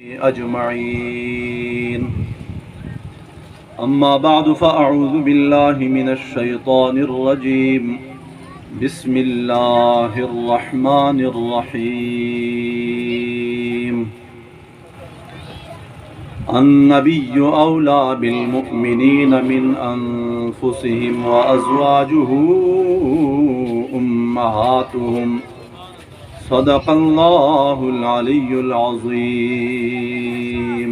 अजमईन। अम्मा बाद फ़अऊज़ु बिल्लाहि मिनश्शैतानिर्रजीम। बिस्मिल्लाहिर्रहमानिर्रहीम। अन्नबिय्यु औला बिल्मुअ्मिनीना मिन अनफुसिहिम व अज़वाजुहु उम्महातुहुम। सदक़ल्लाहुल अलियुल अज़ीम।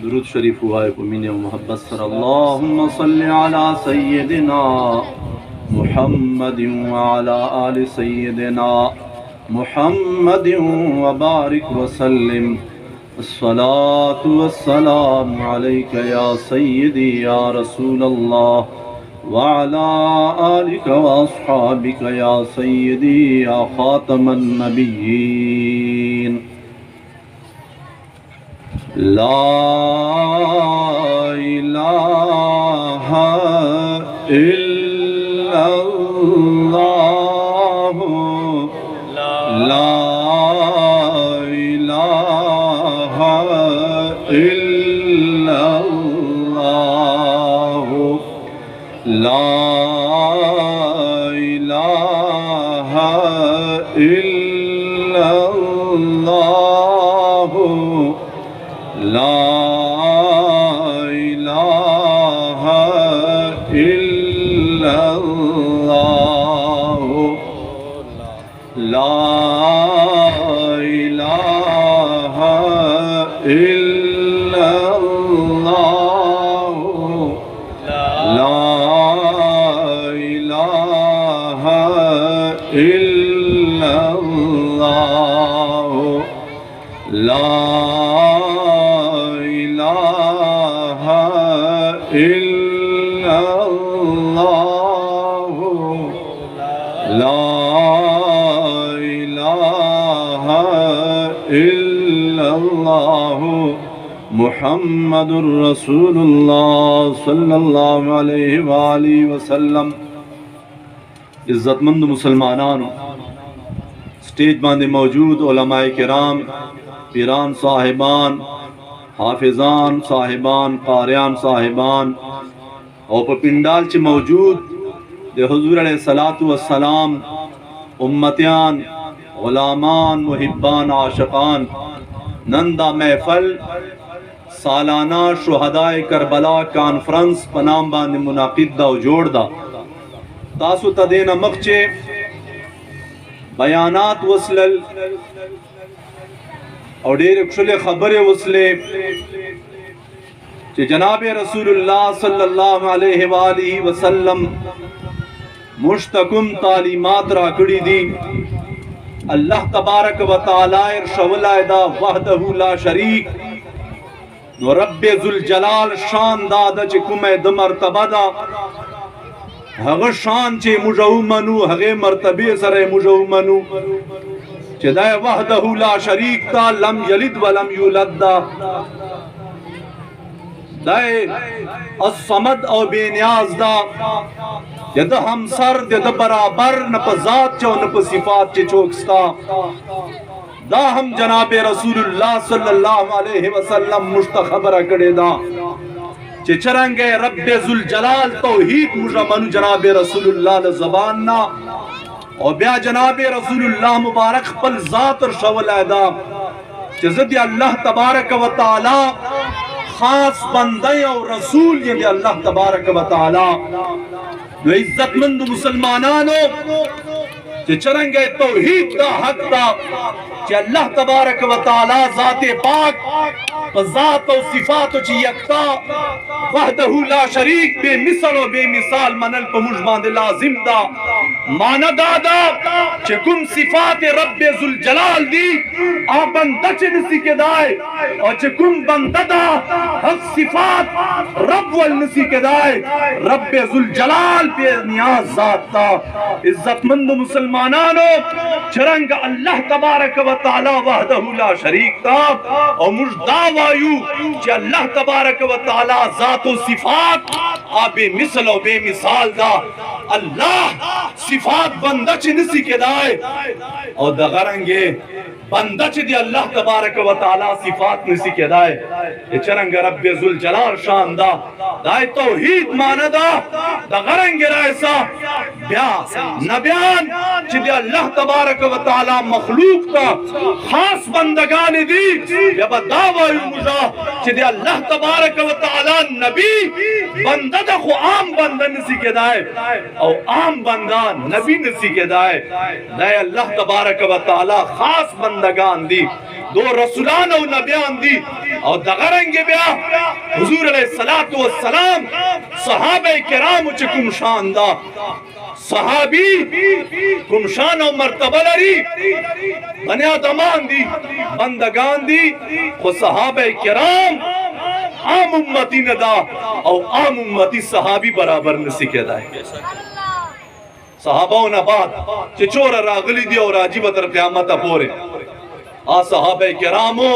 दुरूद शरीफ हुआ है मुमिन मोहब्बत सल्लल्लाहु सल्ली अला सय्यदिना मुहम्मदिन व अला आलि सय्यदिना मुहम्मदिन व बारिक व सल्लिम। अस्सलातु वस्सलामु अलैका या सय्यदी या रसूलल्लाह व अला आलिका व अस्हाबिका या सय्यदी या खातमन नबिय्यीन। ला इलाहा इल्लल्लाह ला इलाहा इल्लल्लाह ला इलाहा इल्लल्लाह ला इलाहा इल्लल्लाह ला इलाहा इल्लल्लाह ला इलाहा इल्लल्लाह ला इलाहा इल्लल्लाह ला इलाहा इल्लल्लाह मुहम्मदुर रसूलुल्लाह सल्लल्लाहु अलैहि वालिहि वसल्लम। इज्जतमंद मुसलमानानों, स्टेज बांधे मौजूद उलमाए किराम, पीरान साहिबान, हाफिजान साहिबान, कारियान साहिबान और पिंडाल च मौजूद दे हुजूर अलैहिस्सलातु वस्सलाम उम्मतियान, गुलामान, मुहिब्बान, आशिकान। नंदा महफल सालाना शुहदाए करबला कॉन्फ्रेंस पनाम बांधे मुनाकिद दा जोड़दा तासु तदेना मखचे बयानात वसलल और डेर खुले खबरें वसले कि जनाब रसूलुल्लाह सल्लल्लाहु अलैहि वालिहि वसल्लम मुश्तकुम तालीमात राकड़ी दी। अल्लाह तबारक व तआला इरशवलायदा वहदहु ला शरीक व रब्बे जुल जलाल शान दादा चे कुमे द मर्तबा दा हग शान चे मुजहु मनु हगे मर्तबे सरे मुजहु मनु चदाय वहदहु ला शरीक ता लम यलिद व लम यूलद दा दाए असमद और बेनियाज दा यद हमसर यद बराबर न पजात चो न सिफात चे चोकस्ता दा हम जनाबे रसूलुल्लाह सल्लल्लाहु अलैहि वसल्लम मुस्तखबर करे दा चे चरंगे रब्बे जुल जलाल तौहीद मुजा मनु जनाबे रसूलुल्लाह ल ज़बान ना और ब्या जनाबे रसूलुल्लाह मुबारक पल ज़ात और शवल अदा जज़द अल्लाह तबारक व तआला खास बंदे और रसूल ये अल्लाह तबारक व तआला जो इज्जतमंद मुसलमानानो जे चरंगे तौहीद दा हक दा जे अल्लाह तबारक व तआला ज़ाते पाक ज़ात और सिफात ची यकता वहदहु ला शरीक बेमिसल और बेमिसाल मनल को मुजबान लाजिम दा माना दादा चे कुम सिफात रब्बे जुल जलाल दी आ बंदा चे नसी के दाए और चे कुम बंदा दा हक सिफात रब वल नसी के दाए रब्बे जुल जलाल पे नियाज ज़ात दा। इज्जतमंद मुसलमानानो चरंग अल्लाह तबारक व तआला वहदहु ला शरीक दा और मुजदा वायु चे अल्लाह तबारक व तआला ज़ात व सिफात आ बेमिसल और बेमिसाल दा। अल्लाह सिफात बंदा च नसी के दाए और दगरंगे बंदा च दी अल्लाह तबारक व तआला सिफात नसी के दाए ये चरंग रब्बे जुल जलाल शानदा दाए तौहीद मानदा दगरंगे रायसा ब्या नबियान च दी अल्लाह तबारक व तआला मखलूक का खास बंदगान दी या दावा मुजा च दी अल्लाह तबारक व तआला नबी बंदा दा खो आम बंदा नसी के दाए और आम बंदा नबी नसी के दाए दाए अल्लाह तबारक व तआला खास बंदगान दी दो रसूलान और नबियान दी और दगरंगे ब्या हुजूर अलैहिस्सलातु वस्सलाम सहाबे किराम चकुम शानदा सहाबी कुमशान और मर्तबा लरी बनिया दमान दी बंदगान दी खो सहाबे किराम आम उम्मती नदा और आम उम्मती सहाबी बराबर नसी के दाए सहाबाओं बाद चिचोर रागली दी और आजी बतर क़यामत पोरे आ सहाबे किरामो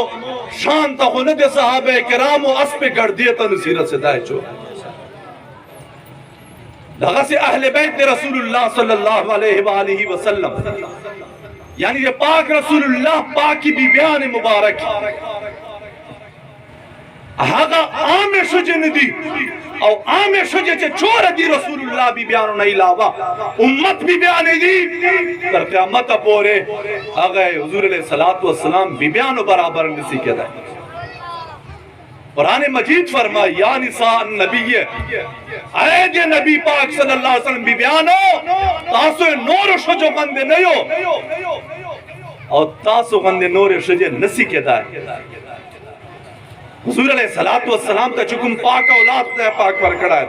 शांत होने दे सहाबे किरामो अस पे गढ़ दिए तन सीरत से दाए चो लगा से अहले बैत रसूलुल्लाह सल्लल्लाहु अलैहि वसल्लम यानी ये पाक रसूलुल्लाह पाक की बीबियान मुबारक हागा आमे शुजन दी और आमे शुजे चे चोर दी रसूलुल्लाह भी बयान नहीं लावा उम्मत भी बयान दी कर क़यामत पोरे आगे हुजूर अलैहिस्सलातु वस्सलाम भी बयान बराबर नसी के दाए कुरान मजीद फरमाया या निसा नबी अरे जे नबी पाक सल्लल्लाहु अलैहि वसल्लम भी बयानो तासो नूर शुजो बंदे नहीं हो और तासो बंदे नूर शुजे नसी के दाए हुजूर अलैहिस्सलातु वस्सलाम का चुकुम पाक औलाद ने पाक पर खड़ा है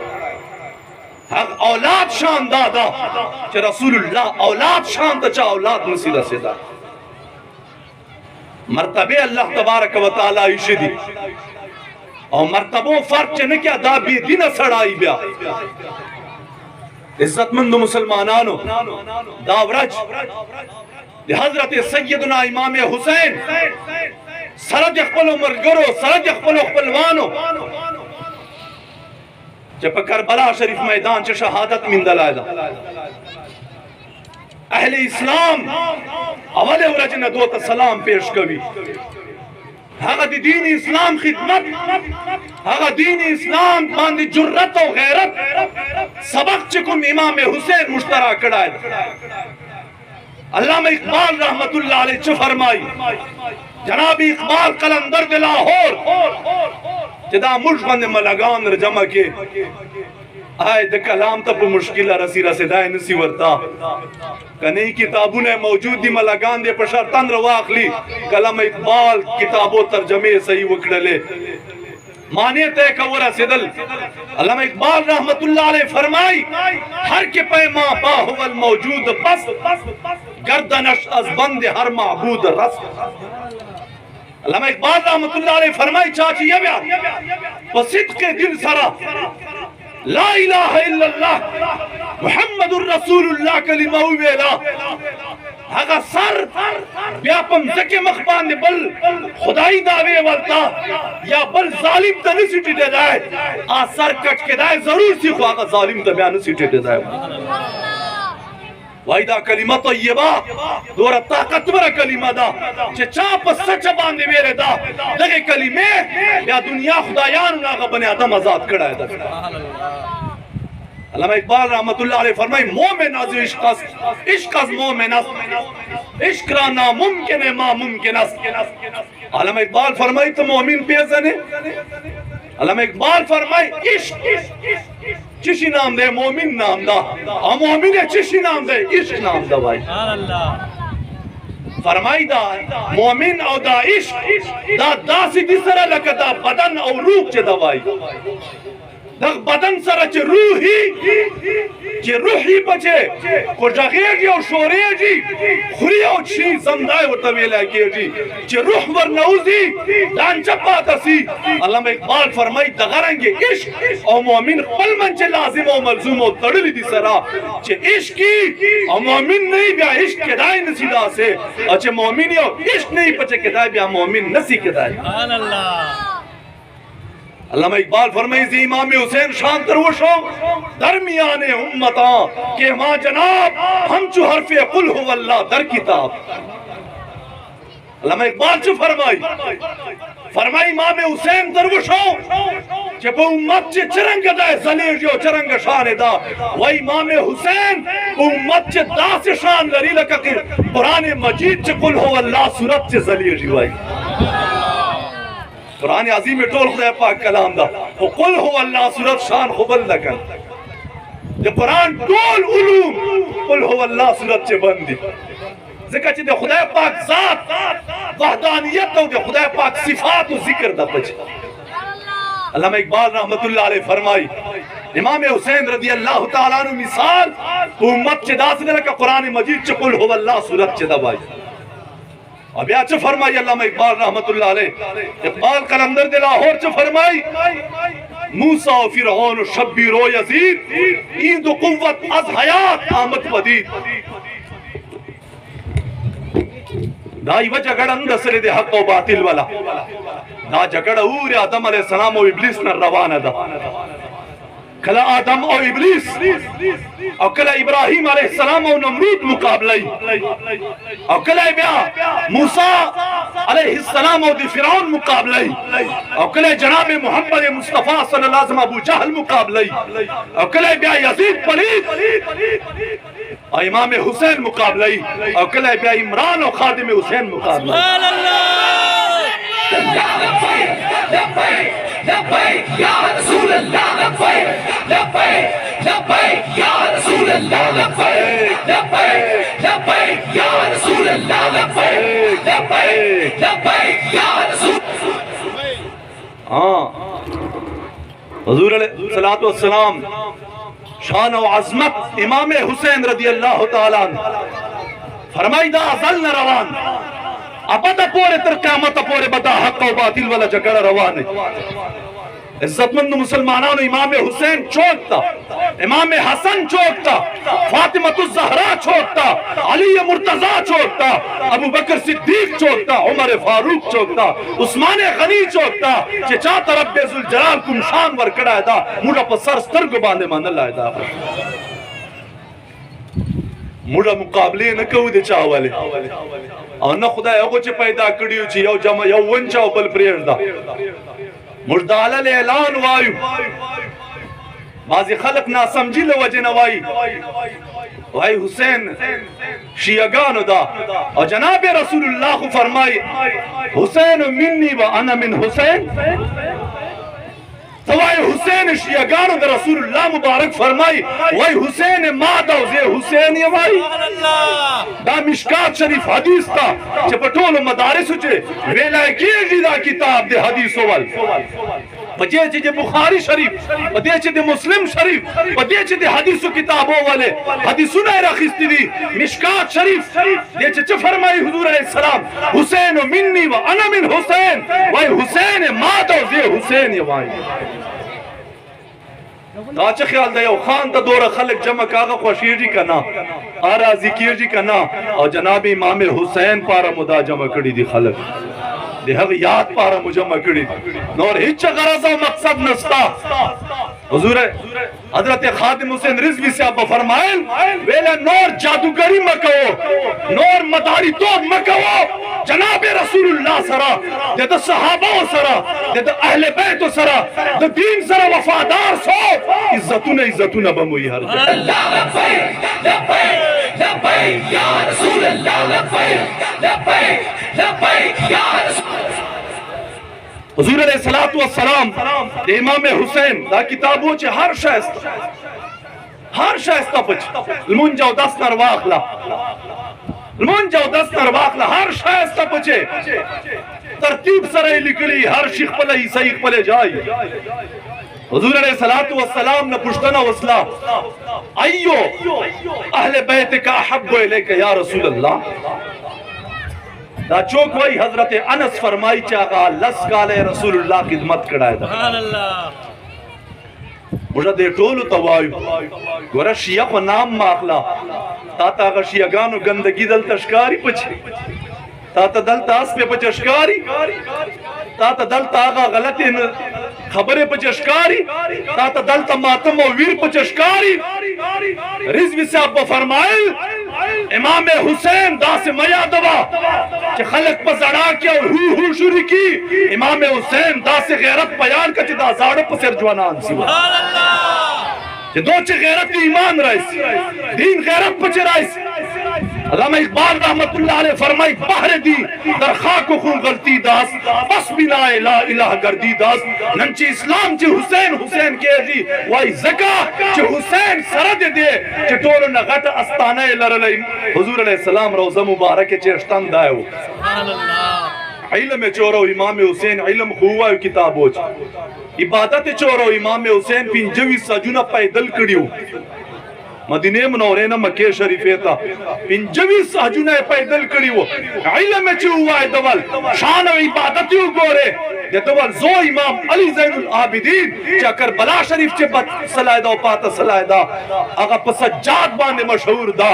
हक औलाद शान दादा च रसूलुल्लाह औलाद शान चा औलाद नसीदा सेदा मर्तबे अल्लाह तबारक व तआला इशदी और मर्तबो फर्क च न क्या दा बे दिन सड़ाई ब्या इज्जतमंद मुसलमानानो दावरज हजरत सैयदना इमाम हुसैन सरद खपलो मरगरो सरद खपलो खपलवानो जब करबला शरीफ मैदान च शहादत मिंदल आयदा अहले इस्लाम अवले वरज न दो सलाम पेश कवी हागा दीन इस्लाम खिदमत हागा दीन इस्लाम बांदी जुर्रत और गैरत सबक चकुम इमाम हुसैन मुश्तरा कड़ायदा अल्लामा इकबाल रहमतुल्लाह अलैह च फरमाई जनाब इकबाल कलंदर दे लाहौर जदा मुल्क बंदे मलगान जमा के आए द कलाम तब मुश्किल रसी रसेदाय नसी वरता कने किताबों ने मौजूद दी मलगान दे पशर तंद्र वाखली कलम इकबाल किताबों तर्जमे सही वकड़ले माने तय कवरा सिदल अल्लामा इकबाल रहमतुल्लाह अलैह फरमाई हर के पैमा बाहुवल मौजूद बस गर्दनश अज बंद हर माबूद रस अल्लामा इकबाल रहमतुल्लाह अलैह फरमाई चाची ये ब्या वसिद के दिल सरा ला इलाहा इल्लल्लाह मुहम्मदुर रसूलुल्लाह कलिमा वेला हागा सर व्यापम जके मखबान ने बल खुदाई दावे वलता या बल जालिम त नसीटी दे जाए आ सर कट के दाए जरूर सी ख्वागा जालिम त बयान नसीटी दे जाए वाइदा कलिमा तय्यबा दोरा ताकतवर कलिमा दा चे चाप सच बांधे मेरे दा लगे कलिमे या दुनिया खुदायान ना बने आदम आजाद कड़ा है अल्लामा इकबाल रहमतुल्लाह अलैह फरमाई मोमिन अज इश्क अज मोमिन इश्क रा नामुमकिन है मा मुमकिन अल्लामा इकबाल फरमाई तो मोमिन पे जने अल्लामा इकबाल फरमाई इश्क चिशी नाम दे मोमिन नाम दा आ मोमिन है चिशी नाम दे इश्क नाम दा भाई फरमाई दा मोमिन और दा इश्क दा दासी दिसरा लकदा बदन और रूह च दवाई दग बदन सर च रूही बचे को जगेगी और शोरेगी खुरियो छी जंदाए और तवेला केगी च रूह वर नौजी दान चपा तसी अल्लामा इकबाल फरमाई दगरंगे इश्क और मोमिन खपल मन च लाजिम और मलजूम और तड़ली दी सरा च इश्की और मोमिन नहीं बिया इश्क के दाए नसीदा से अच्छा मोमिन यो इश्क नहीं पचे के दाए बिया मोमिन नसी के दाए सुभान अल्लाह अल्लामा इकबाल फरमाई थी इमाम हुसैन शान तरवशो दरमियान उम्मता के मां जनाब हम चु हरफे कुल हुवल्लाह दर किताब। अल्लामा इकबाल चु फरमाई इमाम हुसैन तरवशो जब उम्मत चे चरंग दा जलील जो चरंग शान दा वही इमाम हुसैन उम्मत चे दास शान लरी लका के कुरान मजीद चे कुल हुवल्लाह सूरत चे जलील जी वही कुरान अजीम में टोल खुदा पाक कलाम दा वो कुल हुवल्लाह सूरत शान खुबल लकन ये कुरान टोल उलूम कुल हुवल्लाह सूरत चे बंदी जिक्र चे खुदा पाक जात वहदानियत और खुदा पाक सिफात और जिक्र दा बच। अल्लामा इकबाल रहमतुल्लाह अलैह फरमाई इमाम हुसैन रदी अल्लाह तआला अन्हु मिसाल उम्मत चे दास दे का कुरान मजीद चे कुल हुवल्लाह सूरत चे दबाई। अब या च फरमाई अल्लामा इकबाल रहमतुल्लाह अलैह इकबाल कलंदर दे लाहौर च फरमाई मूसा व फिरऔन व शब्बीर व यजीद ईद व कुव्वत अज हयात आमद पदीद दाई वजह गड़ंद सरे दे हक व बातिल वाला दा जगड़ ऊर आदम अलैहि सलाम व इब्लिस न रवाना दा कला आदम और इब्लिस और कला इब्राहिम अलैहिस्सलाम और नमरूद मुकाबलाई और कला ब्या मूसा अलैहिस्सलाम और फिरौन मुकाबलाई और कला जनाब मोहम्मद मुस्तफा सल्लल्लाहु अलैहि वसल्लम अबू जहल मुकाबलाई और कला ब्या यजीद पलीद और इमाम हुसैन मुकाबलाई और कला ब्या इमरान और खादिम हुसैन मुकाबलाई। लब्बैक या रसूल अल्लाह लब्बैक लब्बैक लब्बैक या रसूल अल्लाह लब्बैक लब्बैक लब्बैक या रसूल अल्लाह लब्बैक लब्बैक लब्बैक या रसूल। हाँ हुजूर अलैहिस्सलातु वस्सलाम शान और अज़मत इमाम हुसैन रदी अल्लाह तआला अन्हु फरमाइदा अज़ल न रवान अबदा पोरे तर क़यामत पोरे बदा हक और बातिल वाला झगड़ा रवान है। इज्जतमंद मुसलमानों ने इमाम हुसैन चौकता इमाम हसन चौकता फातिमतुज़ ज़हरा चौकता अली मुर्तज़ा चौकता अबू बकर सिद्दीक चौकता उमर फारूक चौकता उस्मान गनी चौकता चचा तरफ बेजुल जलाल कुमशान वर कड़ा था मुड़ा पर सर स्तर को बांधे मान लाया था मुड़ा मुकाबले न कहू दे चाह वाले और न खुदा यो कुछ पैदा कड़ियो छी यो जमा यो वंचा बल प्रेरदा मुर्दाल ऐलान वायु बाजी खलक ना समझी लो वजह नवाई भाई हुसैन शियागान दा और जनाब रसूलुल्लाह को फरमाई हुसैन मिन्नी व अना मिन हुसैन सवाई हुसैन शियागान दा रसूलुल्लाह मुबारक फरमाई वही हुसैन मादा जे हुसैन ये भाई दा मिशकात शरीफ हदीस ता चपटोल मदारिस चे वेला की जिदा किताब दे हदीस वल बजे जे बुखारी शरीफ बजे जे मुस्लिम शरीफ बजे जे हदीस किताबों वाले हदीसुन रखिस्ती दी मिशकात शरीफ ये चे फरमाई हुजूर अलैहि सलाम हुसैन मिन्नी व अना मिन हुसैन वही हुसैन मादा जे हुसैन ये भाई ताच ख्याल दयो खान ता दौरा खलक जमा कागा खुशीजी कना आरा जिकिर जी कना और जनाब इमाम हुसैन पारा मुदा जमा कड़ी दी खलक देहग याद पारा मुझे मकड़ी नौर हिच गरज और मकसद नस्ता हुजूर हजरत खादिम हुसैन रिजवी से आप फरमाएं वेला नौर जादूगरी मकवो नौर मदारी तो मकवो जनाब रसूलुल्लाह सरा दे सहाबा सरा दे अहले बैत सरा दे दीन सरा वफादार सो इज्जतुन बमुई हर लब्बैक लब्बैक लब्बैक या रसूल अल्लाह लब्बैक लब्बैक लब्बैक या रसूल। हुजूर अलैहिस्सलातु वस्सलाम इमाम हुसैन दा किताबों चे हर शायस्ता पच लमुन जाओ 10 नरवाखला लमुन जाओ 10 नरवाखला हर शायस्ता पचे तरतीब सरे लिखली हर शिख पले सही पले जाई हुजूर अलैहिस्सलातु वस्सलाम ने पुश्तना वसला अय्यो अहले बैत का अहब्बु इलैका या रसूल अल्लाह दा चौक वही हजरत अनस फरमाई चागा लस काले रसूलुल्लाह खिदमत कड़ाए दा सुभान अल्लाह मुझे दे टोल तवायु गोरा शिया को नाम माखला ताता का शिया गानो गंदगी दल तशकारी पछे ताता दल तास पे पचशकारी ताता दल तागा गलती खबरे पचशकारी ताता दलता मातम और वीर पचशकारी रिजवी से आप फरमाइल इमाम हुसैन दास मया दवा कि खलक पर जड़ा के और हु शुरू की इमाम हुसैन दास गैरत बयान का चिदा जाड़ पर सिर जवानान सिवा ये दो चे गैरत ईमान राइस दीन गैरत पर राइस अल्लामा इकबाल रहमतुल्लाह अलैह फरमाई बहर दी दर खाक खून गलती दास बस बिला ला इलाह गर्दी दास नंची इस्लाम चे हुसैन हुसैन के जी वाई ज़का चे हुसैन सरद दे चे टोलो न गट अस्ताना लरले हुजूर अलैहि सलाम रोज़ा मुबारक के चेष्टन दायो सुभान अल्लाह इल्म चोरो इमाम हुसैन इल्म खुवा किताबो इबादत चोरो इमाम हुसैन पिंजवी सजुना पैदल कड़ियो मदीने मनोरे न मक्के शरीफे था पिंजवी सजुना पैदल कड़ियो इल्म चुवा दवल शान इबादत यू गोरे ये दवल जो इमाम अली ज़ैनुल आबिदीन चा करबला शरीफ चे बत सलायदा पाता सलायदा आगा पसज्जाद बाने मशहूर दा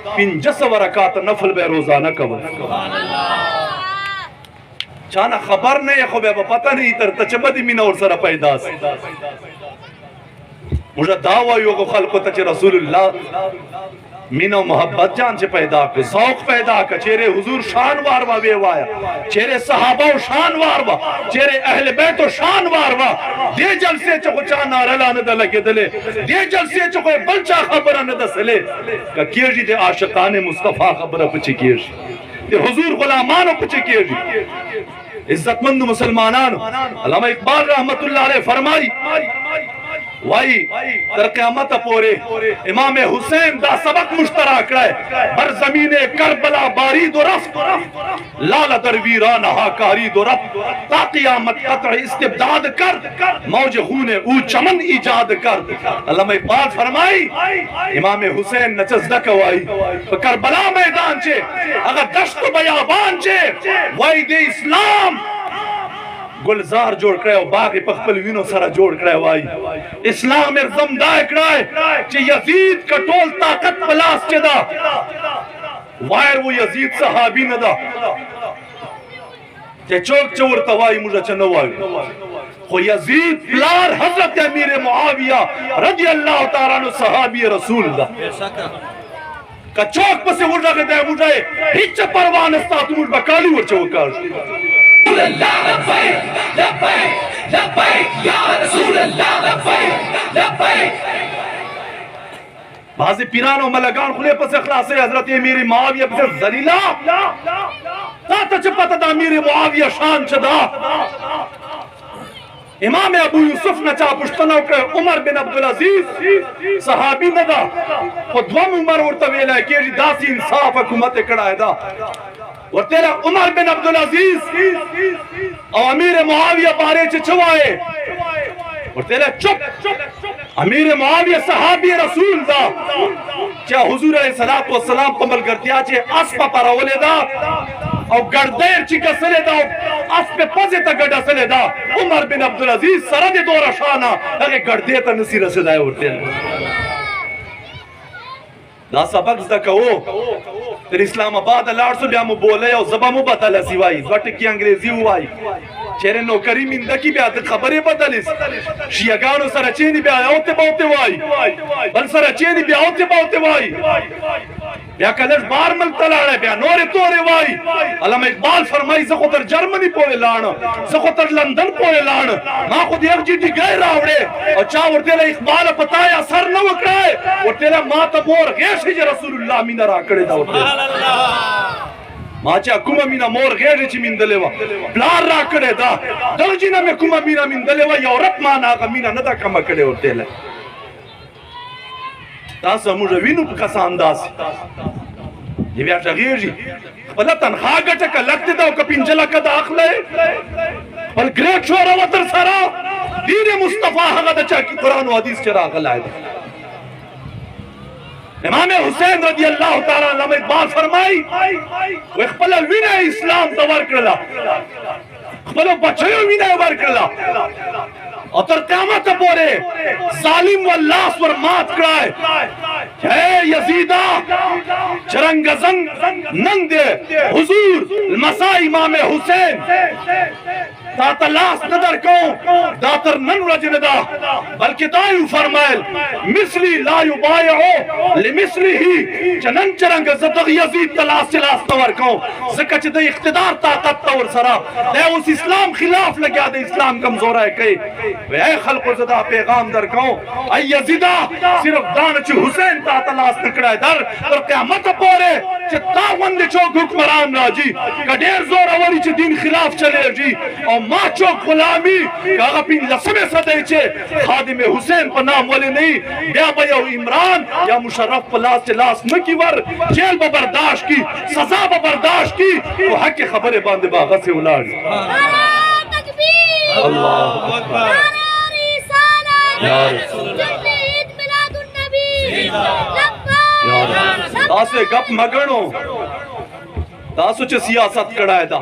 पिंजस वरकात नफल बे रोजाना कब सुभान अल्लाह चाना खबर नहीं है खुबे पता नहीं तर तचबदी मीना और सरा पैदास मुझे दावा यो को खल्को तच रसूलुल्लाह मीना मोहब्बत जान से पैदा के शौक पैदा के चेरे हुजूर शान वारवा वेवाया चेरे सहाबा शान वारवा चेरे अहले बैत शान वारवा दे जलसे चको चाना रला न दल के दले दे जलसे चको बलचा खबर न दसले का केजी दे आशिकाने मुस्तफा खबर पची केज दे हुजूर गुलामानो पची केज इज्जतमंद मुसलमानान अल्लामा इकबाल रहमतुल्लाह अलैह फरमाई वाई तर क़यामत पोरे इमाम हुसैन दा सबक मुश्तरक है बर ज़मीने करबला बारी दो रफ्त लाल दरवीरान हाकारी दो रफ्त ता क़यामत कतः इस्तिबदाद कर मौज खूने ऊ चमन इजाद कर अल्लामा इकबाल फरमाई इमाम हुसैन नचस दकवाई करबला मैदान चे अगर दश्त बयाबान चे वाई दे इस्लाम गुलजार जोड़ करे बाग पखपल विनो सारा जोड़ करे वाई इस्लाम में जमदाय करे चे यजीद का टोल ताकत पलास चे दा वायर वो यजीद सहाबी न दा चे चौक चोर तवाई मुझे चनवाई खो यजीद प्लार हजरत अमीर मुआविया रजी अल्लाह ताला अन्हु सहाबी रसूल दा का चौक पर से उड़ रखे मुझे हिच परवान अस्ता तुम बकाली वो चौकार बाज़ी पिरानो मलगान खुले पर से खलासे हजरत अमीर मुआविया पर से जलीला ताता चपता दा अमीर मुआविया शान चदा इमाम अबू यूसुफ न चा पुश्तनो के उमर बिन अब्दुल अजीज सहाबी न दा वो द्वम उमर उर्ता वेला के दासी इंसाफ हुकूमत कड़ा दा और तेरा उमर बिन अब्दुल अजीज और अमीर मुआविया बारे चवाए और तेरा चुप अमीर मुआविया सहाबी रसूल दा क्या हुजूर अलैहिस्सलातु वस्सलाम पमल करतिया चे अस्पा paraवले दा और गर्देर चिका सले दा अस पे पजे ता गडा सले दा उमर बिन अब्दुल अजीज सरद दोरा शाना अगे गर्दे ता नसी रसदाय होते दा सबक ज़को तेरे इस्लामाबाद लाड़सो ब्यामु बोले और ज़बामु बतला सिवाई वट की अंग्रेजी हुआई चेरे नौकरी मिंदा की ब्याद खबरें बदलिस शियागानो सरचेनी ब्याहोते बाउते वाई बल सरचेनी ब्याहोते बाउते वाई ब्या कलर बार मल तलाड़े ब्या नोरे तोरे वाई अल्लामा इकबाल फरमाई ज़खोतर जर्मनी पोए लाण ज़खोतर लंदन पोए लाण मां खुद एक जीती गए रावड़े और चावर तेला इकबाल पताया असर न वकड़ाए और तेला मां तमोर गेश जे रसूलुल्लाह मीना राकड़े दा सुभान अल्लाह माचा कुमा मीना मोर गेश ची मिंदलेवा प्लार राकड़े दा दलजिना में कुमा मीना मिंदलेवा यूरोप माना का मीना नदा कम कड़े और तेला तासा मुझे विनु कसा अंदाज ये भी अच्छा गिर जी पता तनखा गटे का लगते दो कपिंजला का दाखले पर ग्रेट शोरा वतर सारा दीन मुस्तफा हगद अच्छा की कुरान और हदीस चरा गलाए इमाम हुसैन रजी अल्लाह ताला अन्हु में बात फरमाई वो खपल विना इस्लाम तवर करला खपल बचयो विना वर करला और क़यामत पोरे जालिम वल्लास पर मात कराए है यजीदा चरंगजंग नंदे हुजूर मसा इमाम हुसैन تا لاس ندر کو داتر نن رجندا بلکہ دایو فرمائل مثلی لا یبایعو لمثله چنن چرنگ زدغ یزید تلاس چلاس نور کو زکچ دے اقتدار طاقت تور سرا دے اس اسلام خلاف لگیا دے اسلام کمزور ہے کئی اے خلق زدہ پیغام در کو اے یزیدہ صرف دانچ حسین تا تلاس نکڑا ہے در اور قیامت پورے چتا وند چوک حکمران راجی کڈیر زور اوری چ دین خلاف چلے جی اور ما چوک غلامی کاغا پین لسمے صدے چھے خادم حسین پر نام والے نہیں بیا بیو عمران یا مشرف پلاس چلاس نکی ور جیل برداشت کی سزا برداشت کی تو حق خبر باندے باغا سے اولاد اللہ اکبر یا رسول تاسے گپ مگنو تاسو چھ سیاست کڑائے دا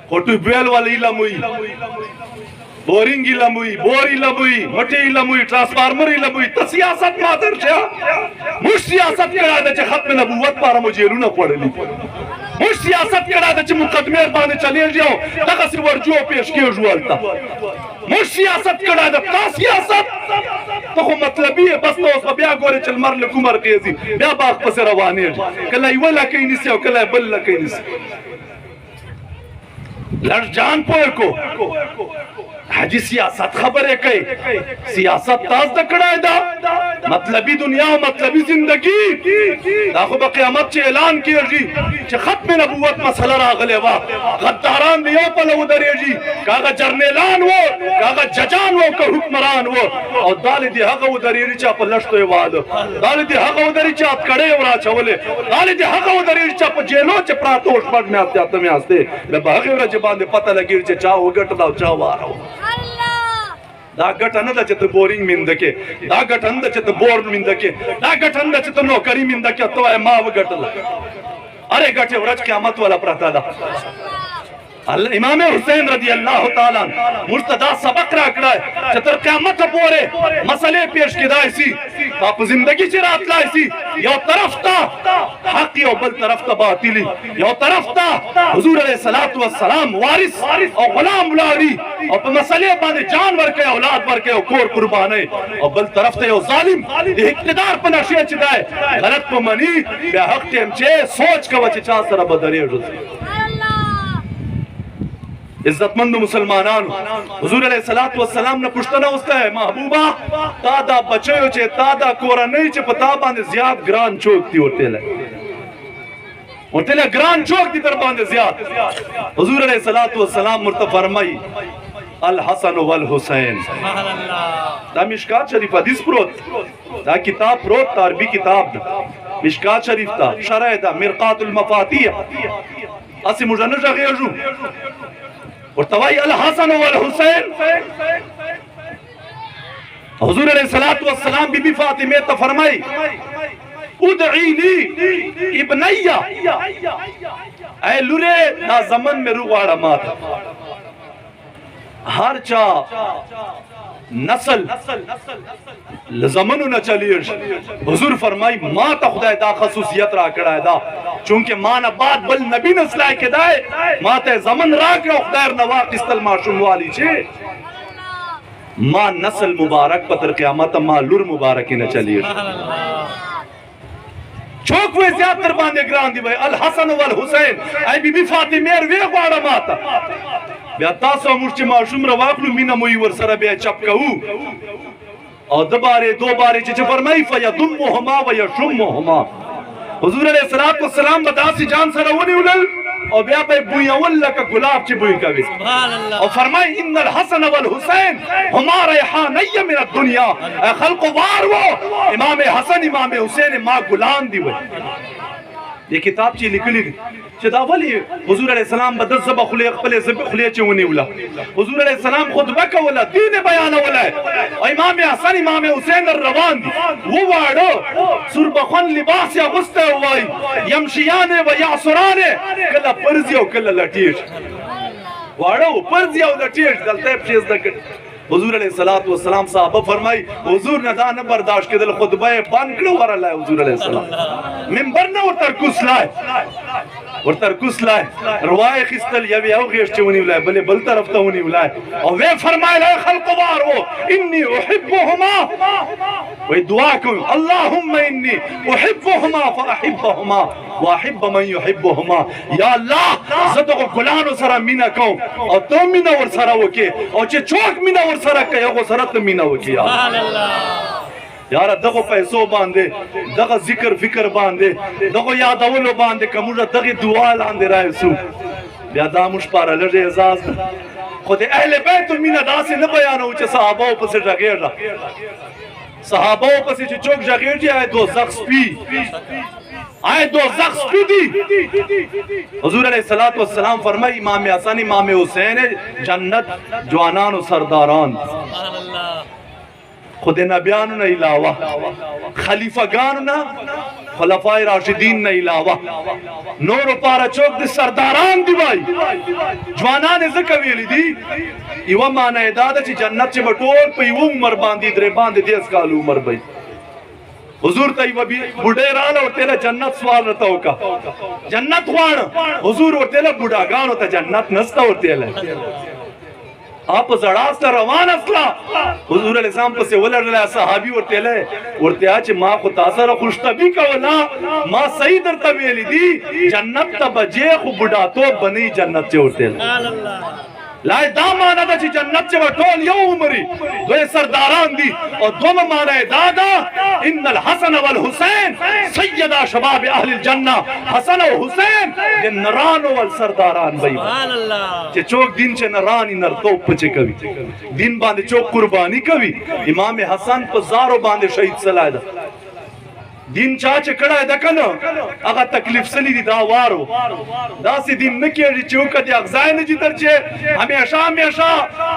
خوٹو بیل والی لموئی بورنگی لموئی بوری لموئی مٹی لموئی ٹرانسفارمری لموئی تا سیاست مادر چھا مش سیاست کڑائے دا چھ ختم نبوت پارا مجھیلو نہ پڑے لی مش سیاست کڑائے دا چھ مقدمیر بانے چلے جاؤ تاکہ سی ورجو پیش کیو جوالتا مش سیاست کڑائے دا تا سیاست تو خو مطلبی ہے بس تو اس بیا گورے چل مر لکو مر قیزی بیا باق پس روانی ہے کلا ایوہ لکی نیسی اور کلا بل لکی نیسی لڑ جان پوئے کو حجی سیاست خبر ہے کئی سیاست تاز دکڑائے دا مطلبی دنیا و مطلبی زندگی دا خو بقیامت چے اعلان کیا جی چے ختم نبوت مسئلہ راغلے وا غداران دیو پلو درے جی کاغا جرنیلان وہ کاغا ججان وہ کا حکمران وہ اور دالی دی حقا وہ درے جی چاپ لشتو واد دالی دی حقا وہ درے چاپ کڑے ورا چولے دالی دی حقا وہ درے جی چاپ جیلو چے پراتوش پڑھ میں آتے آتے میں آستے میں باقی ورا جبان دے پتہ لگیر چے چاہو گٹ داو چاہو آ رہا ہوں دا گٹ اندہ چت بورنگ مندکے دا گٹ اندہ چت بور مندکے دا گٹ اندہ چت نوکری مندکے تو ہے ماو گٹ ارے گٹے ورچ قیامت والا پرتا دا امام حسین رضی اللہ تعالیٰ مرتدہ سبق راکڑا ہے چتر قیامت پورے مسئلے پیش کی دائی سی آپ زندگی چرات لائی سی یو طرف تا حق یو بل طرف تا باطلی یو طرف تا حضور علیہ السلام وارث اور غلام لاری اور مسئلے باندے جان ورکے اولاد ورکے اور کور قربانے اور بل طرف تا یو ظالم یہ اقتدار پر نشیع چدائے غلط پر منی بے حق ٹیم چے سوچ کا وچے چاہ سر بدرے رضی عزت مند مسلمانان حضور علیہ السلام نے پشتنا ہوتا ہے محبوبہ تادا بچے ہو چھے تادا کورا نہیں چھے پتا باندے زیاد گران چوک تھی ہوتے لے ہوتے لے گران چوک تھی در باندے زیاد حضور علیہ السلام مرتب فرمائی الحسن والحسین دا مشکات شریف حدیث پروت دا کتاب پروت تا عربی کتاب دا مشکات شریف تا شرح دا مرقات المفاتیح اسی مجھنجہ غیرجو اور توائی الحسن والحسین حضور علیہ السلام بی بی فاطمہ تا فرمائی ادعی لی ابنیہ اے لورے نا زمن میں روغاڑا ماتا ہر چاہ نسل زمنو نہ چلیش حضور فرمائی ماں تا خدای دا خصوصیت را کڑا ہے دا چونکہ ماں نا بعد بل نبی نسلائی کے دائے ماں تا زمن را کڑا خدای نواق استل معشوم والی چھے ماں نسل مبارک پتر قیامت ماں لور مبارکی نہ چلیش چوکوے زیادتر باندے گران دی بھائی الحسن والحسین اے بی بی فاطمہ وے غوارا ماتا بیا تاسو مرچی معشوم رواقلو مینا موی ورسر بیا چپ کہو اور دبارے دو بارے چچے فرمائی فیدمہما ویشمہما حضور علیہ السلام بدا سی جان سرونی اولل اور بیا بے بوئی اولا کا گلاب چی بوئی کبھی اور فرمائی ان الحسن والحسین ہما ریحانی من الدنیا اے خلق وار وہ امام حسن امام حسین ماں گلان دی ہوئی یہ کتاب چی لکلی چدا ولی حضور علیہ السلام بدل زبا خلی اقبل زبا خلی چونی اولا حضور علیہ السلام خطبہ کا اولا دین بیان اولا ہے اور امام حسن امام حسین الروان دی وہ وارڈو سربخون لباس یا غسط ہوائی یمشیانے و یعصرانے کلا پرزی و کلا لٹیش وارڈو پرزی و لٹیش دلتے پشیز دکت حضور علیہ السلام صحابہ فرمائی حضور ندا نہ برداشت کے دل خطبہ بانکڑو ورہ لائے حضور علیہ السلام ممبر نہ اتر کس لائے ورته کوسلای روای خستل یو غیش چونی ولای بل بل طرف ته ونی ولای او وی فرمایله خلق وارو انی احبهما وی دعا کوم اللهم انی احبهما فاحبهما واحب من يحبهما یا الله زدغه ګلانو سره مینا کوم او ته مینا ور سره وکي او چې چوک مینا ور سره کوي هغه سره ته مینا وکي سبحان الله یار دغه پیسو باندې دغه ذکر فکر باندې دغه یادولو باندې کومه دغه دعا لاندې راځو بیا دا مش پاره لږه اعزاز خو د اهل بیت مینا داسې نه بیانو چې صحابه په سر راګیږي صحابه په سر چې چوک راګیږي آی دوزخ سپی آئے دوزخ سپی دی حضور علیہ الصلوۃ والسلام فرمائی امام حسن امام حسین جنت جوانان و سرداران خود نبیانو نه علاوہ خلیفگانو نه خلفاء راشدین نه علاوہ نور پارا چوک دی سرداران دی بھائی جوانان زکه ویلی دی یو معنی دا ده چې جنت چې بټول په یو عمر باندې درې باندې 10 کال عمر بي حضور ته یو بوډه رااله ورته له جنت سوال رته وکا جنت غواړ حضور ورته له بوډاګانو ته جنت نسته ورته له آپ زړاسته روان اسلا حضور علیہ السلام پسې ولړل صحابي ورته له ورته چې ما خو تاسو سره خوشطبي کولا ما صحیح درته ویل دي جنت ته بجې خو بوډاتو بني جنت ته ورته سبحان الله لا دا معنی دا چې جنت چې ټول یو عمرې دوی سرداران دي او دوم معنی دا ده ان الحسن والحسین سیدا شباب اهل الجنه حسن او حسین د نرانو ول سرداران وي سبحان الله چې چوک دین چې نرانی نرتو پچ کوي دین باندې چوک قربانی کوي امام حسن په زارو باندې شهید صلاح ده دین چا چې کړه ده کنه هغه تکلیف سلی دي دا وارو داسې دین نه کېږي چې وکړه د اغزای نه جي تر چې همیشه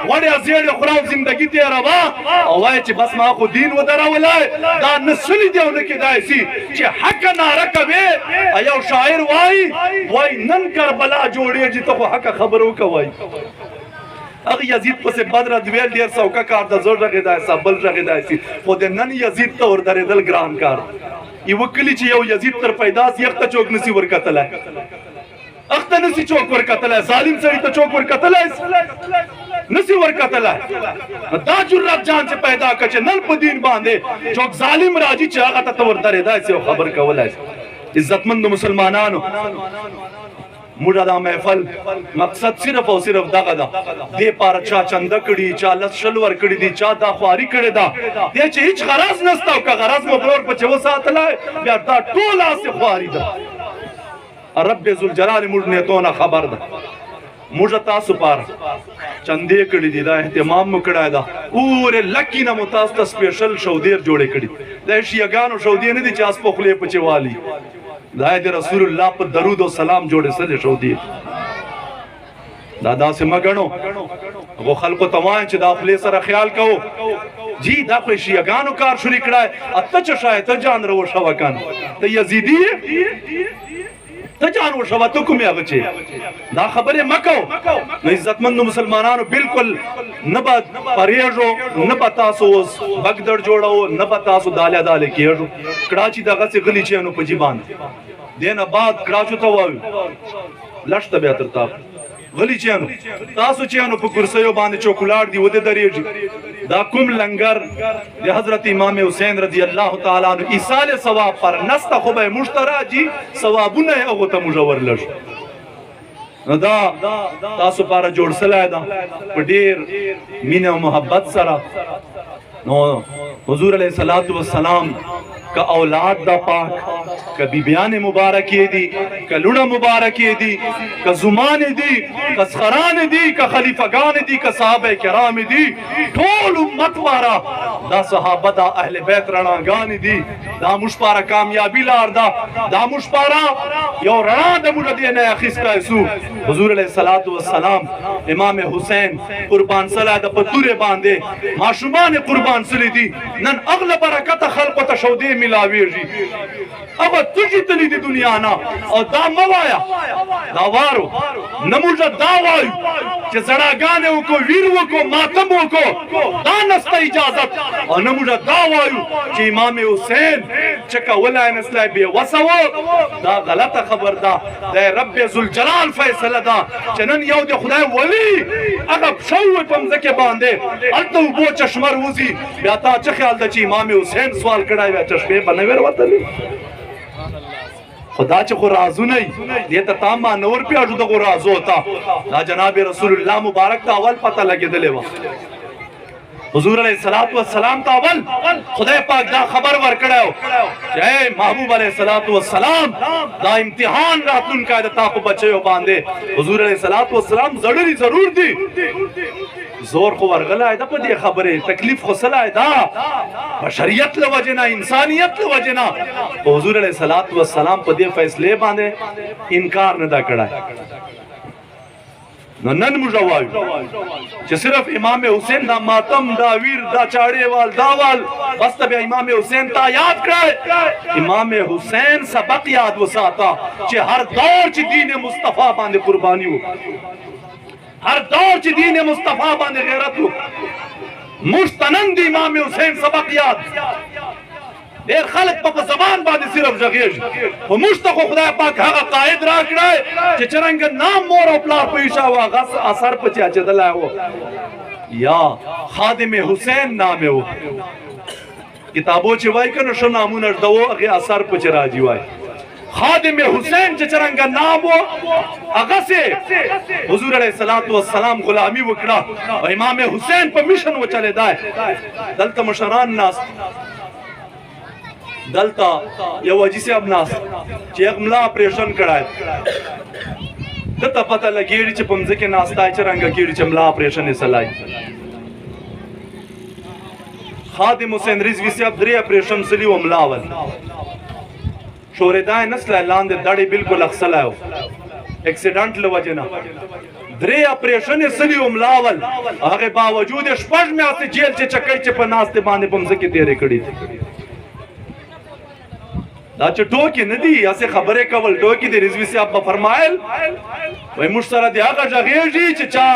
وړیا زیړې خورا زندگی تېروه او وایي چې بس ما خو دین ودرولای دا نسلی دی او نه کېدای سي چې حق ناره کوې یو شاعر وایي نن کربلا جوړېږي ته خو حق خبر وکوئ اغه یزید پسې بدر دویل ډیر سوکا کار د زړه غیدای سبل غیدای سي خو د نن یزید ته ور درېدل ګران کار یو کلی چې یو یزید تر پیدا یخته چوک نسی ور کتل اخته نسی چوک ور کتل ظالم سړی ته چوک ور کتل نسی ور کتل دا جرأت جان چې پیدا کچ نن په دین باندې چوک ظالم راځي چې هغه ته ور درېدای سي خبر کولای عزتمند مسلمانانو موږ دا محفل مقصد صرف او صرف دغه ده دې پاره چا چنده کړي چا لس شل ور کړي دي چا دا خواري کړي ده دې چې هیڅ غرض نشته او که غرض مو بلور په چو ساتلای بیا دا ټول اسه خواري ده رب ذوالجلال موږ نه تو نه خبر ده موږ تاسو پاره چندې کړي دي دا اهتمام مو کړای ده پوره لکی نه متاسته سپیشل شو دیر جوړې کړي د شیګانو شو دی نه دي چې اس په خله پچوالي دا د رسول الله په درود او سلام جوړې سره شو دی دا سه مګنو غو خلکو تمام چې داخله سره خیال کو جی دا په شیګانو کار شروع کړای اته چې شاید جان رو شو کان ته یزیدی ته جان و شو ته کومه هغه چې دا خبره مکو نو عزتمند مسلمانانو بالکل نه با پریږو نه پتا سو بغدړ جوړو نه پتا سو داله داله کېږو کراچي دغه څه غلی چینو په جیبان دینه بعد کراچو ته وایو لشته به تر تا غلی چینو تاسو چینو په کرسیو باندې چوکولار دی وده درېږي دا کوم لنګر د حضرت امام حسین رضی الله تعالی عنہ ایصال ثواب پر نسته خو به مشتراجی ثوابونه هغه ته مجور لږ نو دا تاسو لپاره جوړ سلای دا په ډیر مینه او محبت سره نو حضور علیہ الصلوۃ والسلام کا اولاد دا پاک کا بیبیان مبارکی دی کا لڑا مبارکی دی کا زمان دی کا سخران دی کا خلیفگان دی کا صحابہ کرام دی ټول امت وارا دا صحابہ دا اہل بیت رڼاګان دی دا مشپارا کامیابی لار دا مشپارا یو رڼا د موږ دی نه اخیسته سو حضور علیہ الصلوۃ والسلام امام حسین قربان صلی د پتوره باندې ماشومان قربان سلی دی نن اغلب برکت خلق ته شودی ملاویږي अब तुझी तली दी दुनिया ना और दा मवाया दावारो नमुजा दावायु कि जड़ा गाने को वीरवो को मातमो को दानस्ता इजाजत और नमुजा दावायु कि इमाम हुसैन चका वला नस्ला बे वसवो दा गलत खबर दा रब जुल जलाल फैसला दा चनन यौ दे खुदा वली अगर शौ पमजके बांधे अल्तो वो चश्मर वजी बेता च ख्याल दा ची इमाम हुसैन सवाल कड़ाई वे चश्मे बनवेर वतली खुदा च को राजू नहीं ये तामा नूर पे अजू को राजू होता ना जनाब रसूलुल्लाह मुबारक का अवल पता लगे दिलेवा हुजूर अलैहिस्सलातु वस्सलाम का अवल खुदा पाक दा खबर वर कड़ाओ जय महबूब अलैहिस्सलातु वस्सलाम दा इम्तिहान रातुन का ता को बच्चे बांधे हुजूर अलैहिस्सलातु वस्सलाम जरूरी जरूर दी जोर को वरगला है पदी खबरे तकलीफ को सला है दा बशरियत ल वजना इंसानियत ल वजना हुजूर अलैहिस्सलातु वस्सलाम पदी फैसले बांधे इनकार न दा कड़ा नन मुजवायु जे सिर्फ इमाम हुसैन दा मातम दा वीर दा चाड़े वाल दावाल बस तब इमाम हुसैन ता याद करे इमाम हुसैन सबक याद वसाता जे हर दौर च दीन मुस्तफा बांधे कुर्बानी हो हर दौर च दीन मुस्तफा बांधे गैरत हो मुस्तनंद इमाम हुसैन सबक याद देर खलक पर जबान बाद सिर्फ जगेज वो मुश्तक खुदा पाक हा कायद राखड़े जे चरंग नाम मोर अपला पेशा हुआ गस असर पचा चदला हो या खादिम हुसैन नाम हो किताबों चिवाई कर नशो नामुन दो अगे असर पचरा जीवाई खादिम हुसैन जे चरंग नाम हो अगसे हुजूर अलैहिस्सलातु वस्सलाम गुलामी वकड़ा और इमाम हुसैन पर मिशन वो चले दाए दलत मशरान नास दलता या वजी से अब नास चेकमला ऑपरेशन कराए दता पता लगेड़ी च पमजे के नास्ता चरंगा कीड़ी चमला ऑपरेशन सलाई खादिम हुसैन रिजवी से अब दरे ऑपरेशन सली वमलावल शोरेदाए नस्ल लांदे दाढ़ी बिल्कुल अक्सलायो एक्सीडेंट लवजना दरे ऑपरेशन सली वमलावल आगे बावजूद स्पष्ट में आते जेल चे चकई चे पनास्ते बांधे पमजे के तेरे कड़ी थी दाच टोकी नदी ऐसे खबरें कवल टोकी दे रिजवी से आप फरमायल वही मुश्तरा दिया का जगेजी चचा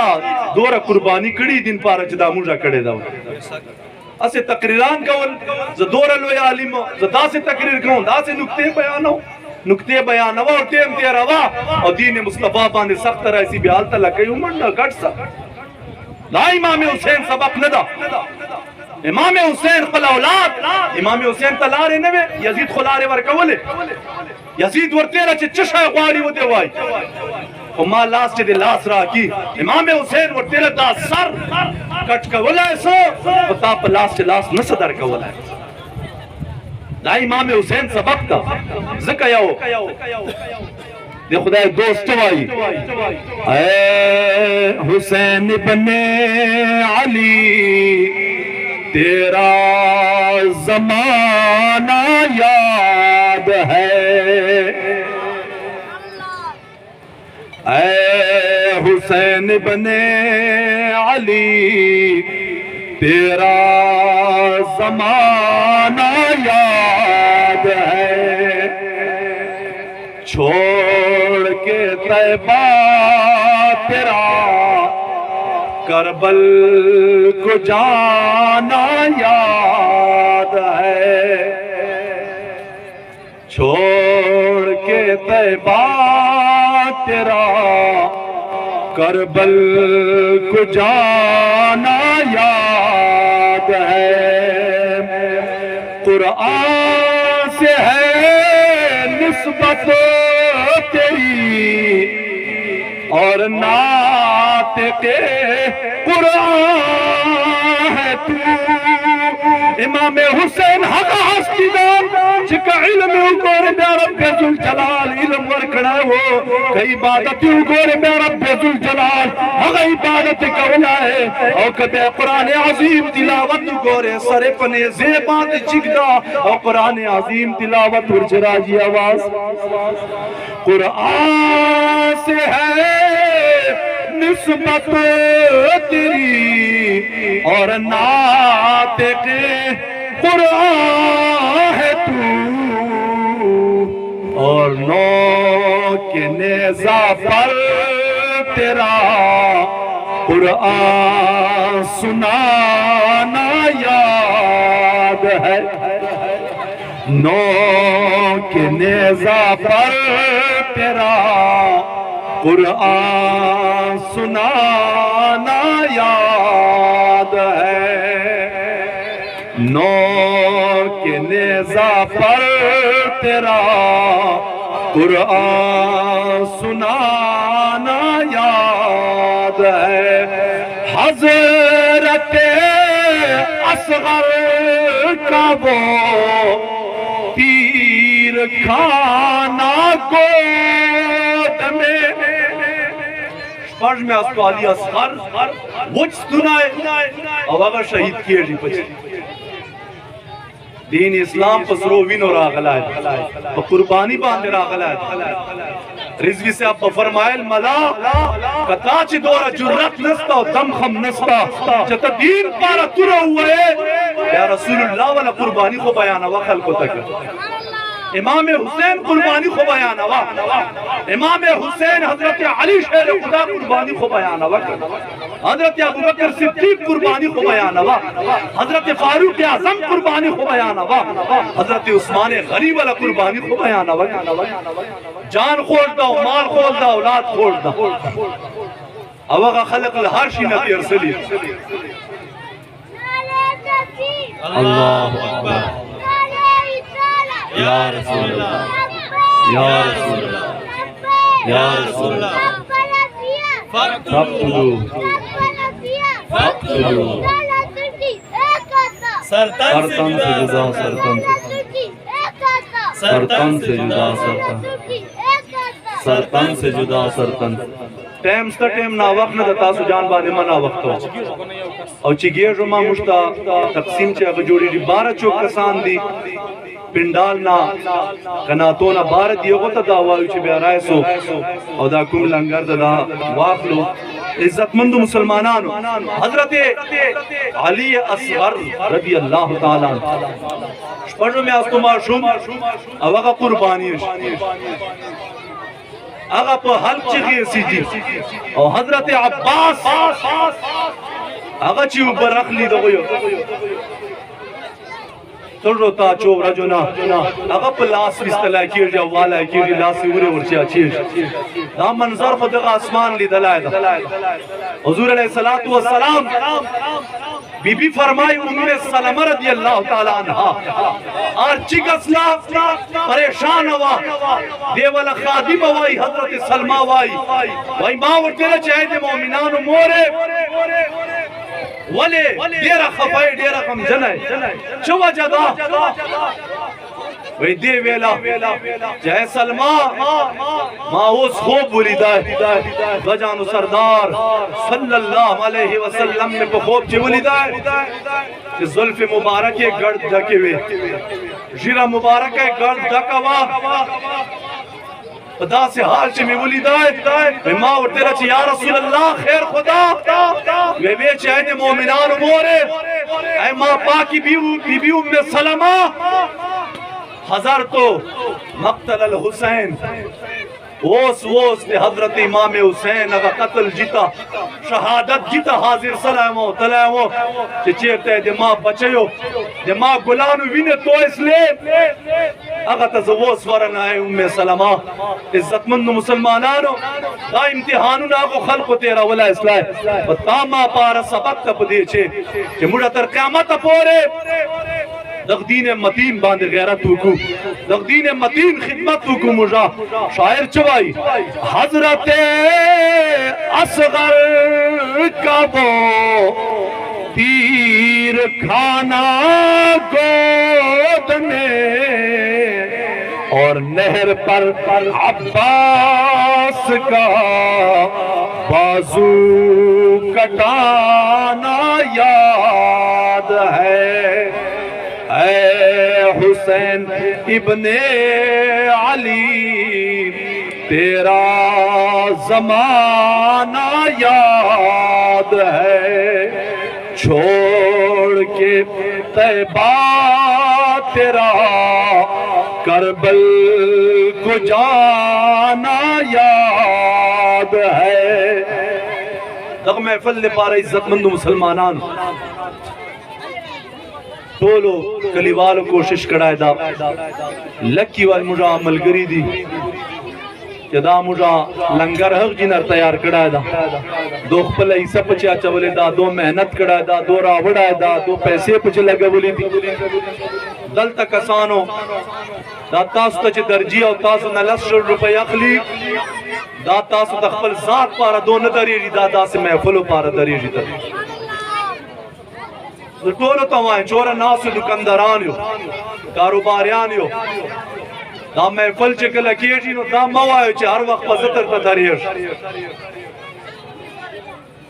दोरा कुर्बानी कड़ी दिन पार चदा मुजा कड़े दाव ऐसे तकरीरान कवल ज दोरा लो आलिम ज दासे तकरीर कहूं दासे नुक्ते बयान और टेम तेरा वा और दीन मुस्तफा बांधे सख्त ऐसी बेहाल तला कई उमर न कट सा ना इमाम हुसैन सबक नदा इमाम हुसैन खला औलाद इमाम हुसैन तलारे नवे यजीद खलारे वर कवले यजीद वर तेरा चशा ख्वारी होते वाई और मां लास्ट दे लास रा की इमाम हुसैन वर तेरा दा सर कट कवला सो पता पर लास्ट न सदर कवला दा इमाम हुसैन सबक ता ज़कयाओ दे खुदा दोस्त वाई ऐ हुसैन बने अली तेरा जमाना याद है ऐ हुसैन बने अली तेरा जमाना याद है छोड़ के तैबा तेरा करबल को जाना याद है छोड़ के तैबा तेरा करबल को जाना याद है कुरान से है निस्बत तेरी और नात के कुरान है तू इमाम हुसैन हक हस्तीदार जिका इल्म उगोर में रब जुल जलाल इल्म वर खड़ा हो कई इबादत उगोर में रब जुल जलाल हक इबादत कवला है और कदे कुरान अजीम तिलावत उगोरे सरे पने ज़ेबात चिगदा और कुरान अजीम तिलावत उर्जराजी आवाज कुरान से है निस्बत तेरी और नात के कुरान है तू और 9 के नेज़ा पर तेरा कुरान सुनाना याद है। 9 के नेज़ा पर तेरा कुरान सुनाना याद है। 9 के नेज़ा पर तेरा कुरान सुनाना याद है। हज़रत असग़र का वो तीर खाना गोद में फर्ज में अस्पाली असग़र वो सुनाए और अगर शहीद किए जी पची दीन इस्लाम पसरो विनो रागला है तो कुर्बानी बांधे रागला है। रिजवी से आप फरमायल मला कताच दोरा जुर्रत नस्ता और दम खम नस्ता जब दीन पारा तुरा हुआ है या रसूलुल्लाह वाला कुर्बानी को बयान हुआ खल को तक। इमाम हुसैन कुर्बानी को बयान हुआ। इमाम हुसैन हजरत अली शेर खुदा कुर्बानी को बयान हुआ। हजरत अबू बकर सिद्दीक कुर्बानी को बयान हुआ। हजरत फारूक आजम कुर्बानी को बयान हुआ। हजरत उस्मान गनी वाला कुर्बानी को बयान हुआ। जान खोल दो, माल खोल दो, औलाद खोल दो। अवगा खलक हर शी नबी अरसली। अल्लाहु अकबर या रसूल अल्लाह या रसूल अल्लाह या रसूल अल्लाह फक्तुलू फक्तुलू सरतन से जुदा सरतन से जुदा सरतन से जुदा सरतन टाइम sta टाइम ना वक्त न दता सुजान बाने मना वक्त और चिगे जुमा मुश्ता तकसीम चे अगर जोड़ी 12 चौक कसान दी पिंडाल ना कनातो ना 12 दियो को दावा चे बेराय सो और दा कुम लंगर दा वाखलो इज्जतमंद मुसलमानान हजरत अली असगर रजी अल्लाह ताला पढ़ो में आपको माशूम अवगा कुर्बानी आगा पर हल चिगी सीधी और हजरत अब्बास आगा ची ऊपर रख ली दो तो रोता चोरा जो ना आगा पर लाश बिस्तला की जो वाला की जो लाश उरे उरचे अच्छी ना मंजर खुद का आसमान ली दलाए हुजूर अलैहिस्सलातु वस्सलाम बीबी फरमाई उम्मे सलमा रज़ी अल्लाह ताला अन्हा आरची कसला परेशान हुआ देवला खादिम वाई हजरत सलमा वाई भाई मां उठे चाहे दे मोमिनान मोरे वले डेरा खफाई डेरा कम जनाए चुवा जदा वही दे वेला जय सलमा मां उस खूब बुरी दाए गजानु सरदार सल्लल्लाहु अलैहि वसल्लम ने खूब चिवली दाए कि जुल्फ मुबारक के गर्द ढके हुए जीरा मुबारक है गर्द ढका हुआ खुदा से हाल चे में बोली दाए मां और तेरा चे या रसूल अल्लाह खैर खुदा वे चाहे मोमिनान मोरे ऐ मां पाकी बीबी उम्मे सलमा हजार तो मक्तल अल हुसैन ओस ने हजरत इमाम हुसैन अगर कत्ल जीता शहादत जीता हाजिर सलामो तलामो चेते दिमाग बचयो दिमाग गुलानु विने तो इसलिए अगर तजवोस वरन आए उम्मे सलमा इज्जतमंद मुसलमानानो दा इम्तिहानु ना को खल्क तेरा वला इस्लाह बतामा पार सबक तप दे छे मुड़ा तर क़यामत पोरे दगदीन मतीन बांध गैरत हुकू दगदीन मतीन खिदमत हुकू मुजा शायर चवाई हजरत असगर का वो तीर खाना गोद में और नहर पर अब्बास का बाजू कटाना याद है। ऐ हुसैन इब्ने अली तेरा जमाना याद है। छोड़ के तैबा तेरा करबल को जाना याद है। दग महफिल ने पारा इज्जतमंद मुसलमानान टोलो कलीवाल कोशिश कराए दा लक्की वाल मुझा अमलगरी दी जदा मुझा लंगर हक जिनर तैयार कराए दा दो खपल ईसा पचे आचा बोले दा दो मेहनत कराए दा दो रावड़ाए दा दो पैसे पचे लगे बोली दी दल तक आसानो दा तासु तच दर्जी और तासु न ₹1,00,000 अखली दा तासु तखपल जात पारा दो न दरियरी दा से महफिल पारा दरियरी दा टोलो तवाएं चोरा नास दुकानदारान यो कारोबारियान यो दा महफिल चे कल अकेजी नो दा मवायो चे हर वक्त पजतर ता दरियर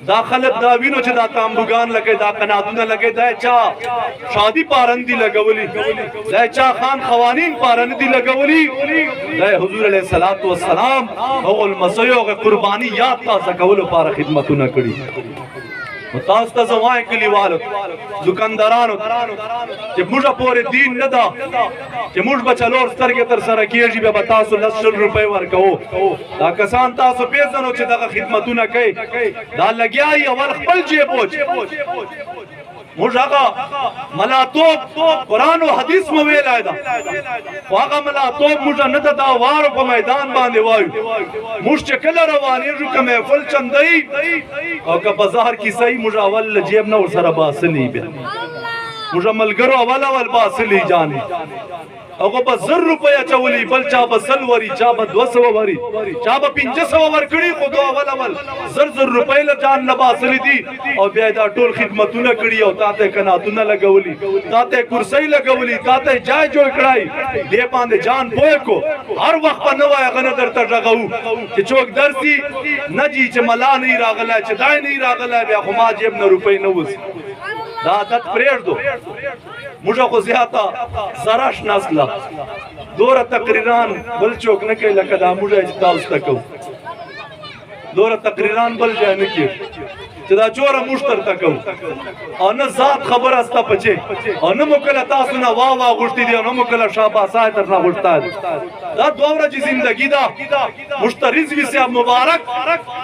दा खलक दा विनो चे दा तांबुगान लगे दा कनादुना लगे दा चा शादी पारंदी लगवली दा चा खान खवानीन पारंदी लगवली दा हुजूर अलैहि सलातो वस्सलाम औल मसयो के कुर्बानी याद ता सकवलो पारा खिदमत न करी मुतास्ता जवाएं कलीवाल दुकानदारान जे मुझा पूरे दीन न दा जे मुझ बचलोर स्तर के तर सर केजी बे बतासो ₹1,00,000 वर कहो दा कसान तासो पेजनो चे दा खिदमतु न कई दा लग्याई अवल खपल जे पोच मुझागा मलातो कुरान और हदीस में वेल आयदा वागा मलातो मुझा न दा वार को मैदान बांधे वायु मुझ चे कल रवानी रुक महफिल चंदई और का बाजार की सही मुझा अवल जेब न सरा बासली बे मुझा मलगरो अवल बासली जानी अगो बस ₹1,000 चवली बल चा बसल वरी चा ब 200 वरी चा ब 500 वर कड़ी को दो अवल ₹1,000 ल जान न बासली दी और बेदा टोल खिदमतु न कड़ी और ताते कना तु न लगवली ताते कुर्सी लगवली ताते जाय जो कड़ाई दे पांदे जान बोए को हर वक्त पनवा गन दर तर रगऊ कि चौक दरसी न जी च मला नहीं रागला च दाय नहीं रागला बे खुमा जेब न रुपए न उस दादत प्रेर दो मुझा को ज्यादा सराश नस्ला दोरा तकरीरान बल चौक न के लकदा मुझे ताउस तक दोरा तकरीरान बल जाए न के चदा चोरा मुश्तर तक और न जात खबर अस्ता पचे और न मुकला तासुना वाह वाह गुश्ती दी और न मुकला शाबाश आए तरना गुश्ता है दा दोवरा जी जिंदगी दा मुश्तरिज भी से अब मुबारक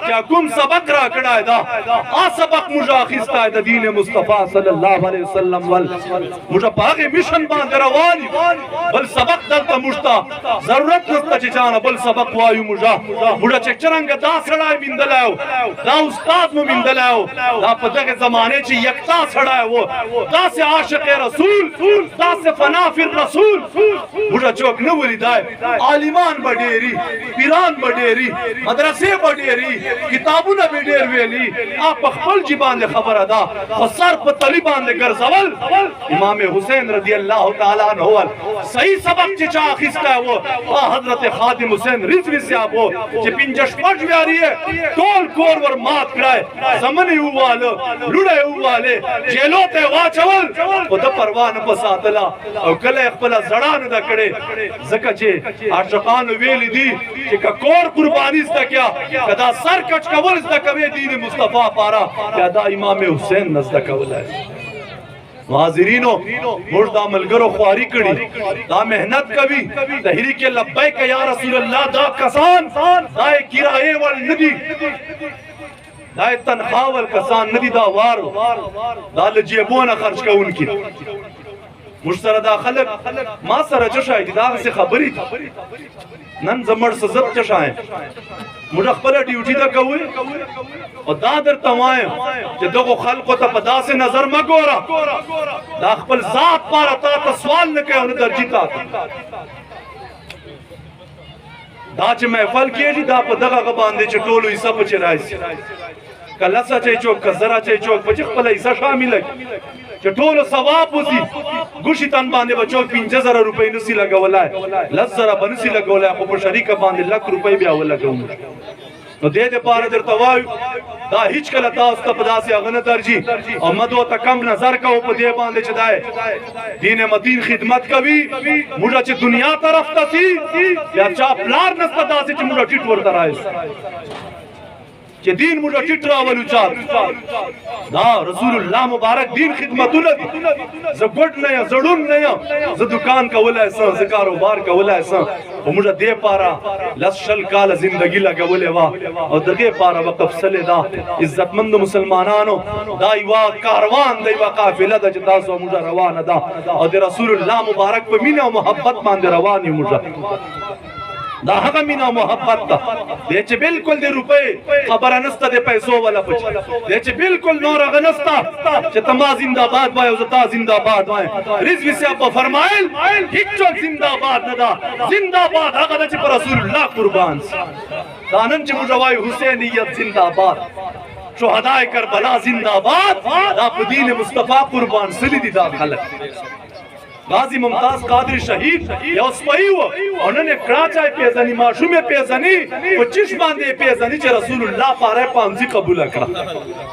क्या कुम सबक रा कड़ाए दा आ सबक मुझा खिस्ता है दीन मुस्तफा सल्लल्लाहु अलैहि वसल्लम वल मुझा पागे मिशन बांध रवानी बल सबक दल ता मुश्ता जरूरत नस्ता चिचाना बल सबक वायु मुझा चेकचरंग दा सड़ाए मिंदलाओ दा उस्ताद में मिंदलाओ दा पता के जमाने ची यकता सड़ा है वो दा से आशिक रसूल दा से फना फिर रसूल मुझा चौक न बोली दाए आलिमान बडेरी पीरान बडेरी मदरसे बडेरी किताबों न बडेर वेली आप अखबल जीबान ले खबर अदा और सर पर तलिबान ले गरजवल इमाम हुसैन रदी अल्लाह ताला अन्हु सही सबक चिचा खिस्ता है वो हजरत खादिम हुसैन रिजवी से आप वो जे पिंजश पज व्यारी है टोल कोर वर मात कराए समन हुवालो लुड़े हुवाले जेलो ते वाचवल वो द परवान पसातला और कले अखबला जड़ान द करे जकचे आशकान वेली दी कि कोर कुर्बानी स क्या कदा सर कच कवल स कवे दीन मुस्तफा पारा कदा इमाम हुसैन नज़ कवल है हाजिरीनो मुर्दा मलगरो ख्वारी कड़ी दा मेहनत कभी तहरीक लब्बैक या रसूल अल्लाह दा कसान दा किराए वल नदी दा तनख्वाह वल कसान नदी दा वार दा जेबोना खर्च का उनकी मुश्तरा दा खलक मा सर चशाई दा से खबरी नन जमड़ सजत चशाए मुझे खबर ड्यूटी तक हुए और दादर तवाए जे दो खल्को त पदा से नजर मगोरा दा खपल जात पारा ता सवाल न के उन दर्जीता दा च महफल किए जी दा पदगा ग बांधे च टोलो ई सब च राइस कलसा चे चौक कजरा चे चौक पच खपल ईसा शामिल है चटोलो सवाब उसी गुशी तन बांधे बचो 5000 रुपए नसी लगवला है लजरा बनसी लगवला है को शरीक बांधे ₹1,00,000 भी आवला कहूं तो दे पार दर तवायु दा हिच कला तास तपदा से अगन दर्जी और मदो तकम नजर का उप दे बांधे चदाए दीन मतीन खिदमत कभी मुझा च दुनिया तरफ तसी या चा प्लार नस्ता से मुझा चिटवर तराए कि दीन मुझा चिट्रा वलु चार ना रसूलुल्लाह मुबारक दीन खिदमतु ज गुड नया जड़ुन नया ज दुकान का वला स ज कारोबार का वला स وموږ دې پاره لس شل کاله زندگی لګولې وه او دغې پاره به قفصلې ده عزتمند مسلمانانو دا یوه کاروان د یوه قافله ده چې تاسو موږ روانه ده او د رسول الله مبارک په مینه او محبت باندې روان یو موږ دا هغه مینه او محبت ده دی چې بالکل د روپۍ خبره نسته د پیسو والا پچ دی چې بالکل نور هغه نسته چې ته ما زنده‌باد وایې او زه تا زنده‌باد وایم رضوي صاحب به فرمایل هیڅوک زنده‌باد نه ده زنده‌باد هغه ده چې په رسول الله قربان سي دا نن چې موږ وایو حسینیت زنده‌باد شهدای کربلا زنده‌باد دا په دین مصطفی قربان سلی دي دا خلک غازی ممتاز قادر شهید یو سپی و او نن کراچای پیزنی ماشوم پیزنی په چش باندې پیزنی چې رسول الله پاره پانځي قبول کړه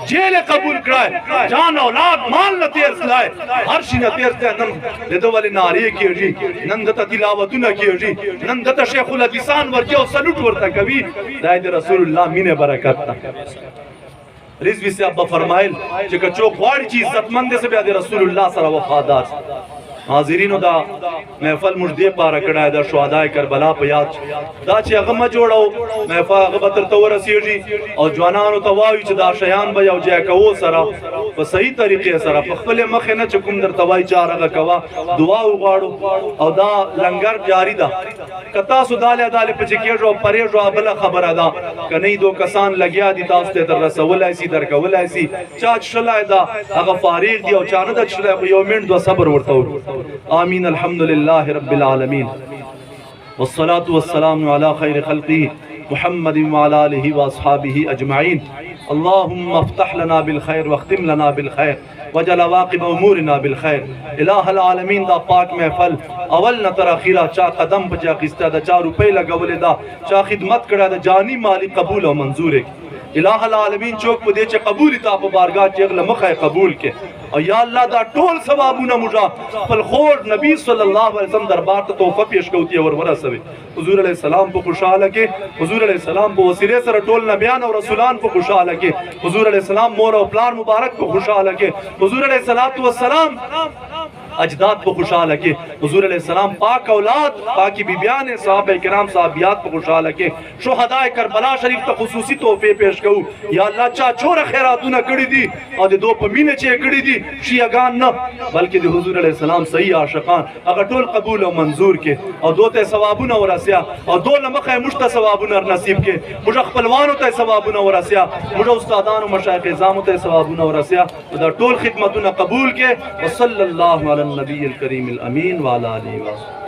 جیل قبول کړه جان اولاد مال نه تیر سلای هر شي نه تیر ته نن دته ولې ناری کیږي نن دته تلاوتونه کیږي نن دته شیخ الحدیثان ورته او سلوټ ورته کوي دا د رسول الله مینه برکت ده رضوي صاحب فرمایل چې کچو غواړي چې عزتمند سه بیا د رسول الله سره وفادار حاضرینو دا محفل موږ دې پاره کړی دا شهدای کربلا په یاد دا چې هغه ما جوړو محفل هغه به ترته ورسېږي او ځوانانو ته وایو چې دا شیان به یو ځای کوو سره په صحیح طریقې سره په خپلې مخې نه چې کوم درته وایي چې هغه کوه دعا وغواړو او دا لنګر جاري ده که تاسو دالې دالې پچې کېږو او پرېږو بله خبره ده که نه دو کسان لګیا دي تاسو ته در رسولی سي درکولی سي چا څښلی ده هغه فارغ دي او چا نه ده څښلی خو یو منټ دوه صبر ورته وکړو آمین الحمد لله رب العالمين والصلاة والسلام على خير خلقه محمد وعلى آله وأصحابه أجمعين اللهم افتح لنا بالخير واختم لنا بالخير وجل واقب امورنا بالخير الہ العالمین دا پاک محفل اول نه تر اخیره چا قدم بچا قسطه دا چا روپۍ لګولې دا چا خدمت کړه دا جانی مالی قبول او منظور الہ العالمین چوک په دې چې قبول تا په بارگاه چې اغله مخه قبول کې او یا الله دا ټول ثوابونه موږ خپل خور نبی صلی الله علیه وسلم دربار ته تحفه پیش کوتی ور ورسوي حضور علیہ السلام په خوشاله کې حضور علیہ السلام په وسیله سره ټول نبیان او رسولان په خوشاله کې حضور علیہ السلام مور او پلار مبارک په خوشاله کې حضور علیہ السلام اجداد په خوشاله کې حضور علیہ السلام پاک اولاد پاکی بیبیان صحابه کرام صحابیات په خوشاله کې شهدای کربلا شریف ته خصوصي تحفه پیش کوو یا الله چا چور خیراتونه کړی دي او د دو په مینه چې کړی دي شیعاګان نه بلکې د حضور علیہ السلام صحیح عاشقان هغه ټول قبول او منظور کې او دوته ثوابونه ورسیا او دوله مخه مشته ثوابونه نصیب کې موږ خپلوانو ته ثوابونه ورسیا موږ استادانو مشایخ اعظام ته ثوابونه ورسیا دا ټول خدمتونه قبول کې وصلی الله علی النبی الکریم الامین وعلى آله وصحبه